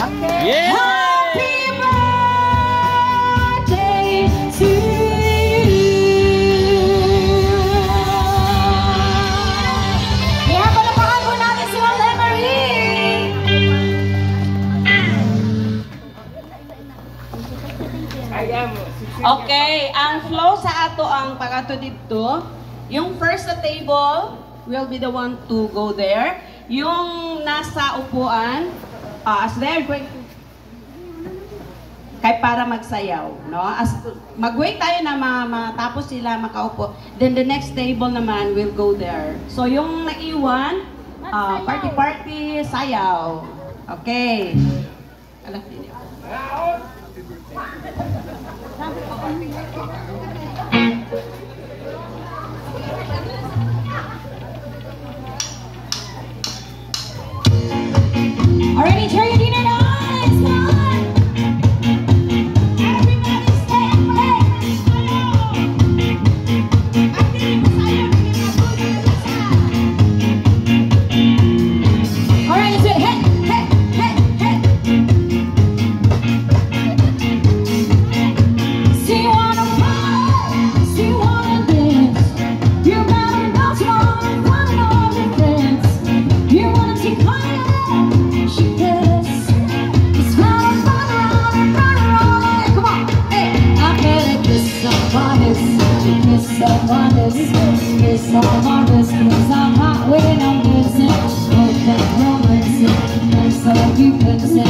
Okay. Yeah! Happy birthday to you. Kaya palapakan po natin si Ma'am Emery. Okay, ang flow sa ato ang pag-ato dito, yung first na table will be the one to go there. Yung nasa upuan, as they're going to kay para magsayaw, no? As mag-wait tayo na matapos sila makaupo, then the next table naman will go there. So yung naiwan, party, sayaw. Okay. Alam niyo. Already turn your dinner on, come on! Everybody stand up! Alright, let's do it! Hey, hey, hey, hey! See you wanna fight, see you wanna dance. You better know tomorrow, find all the friends. You wanna take fire? Someone is, cause I'm hot when I'm missing. Hope that romance, and so you can say,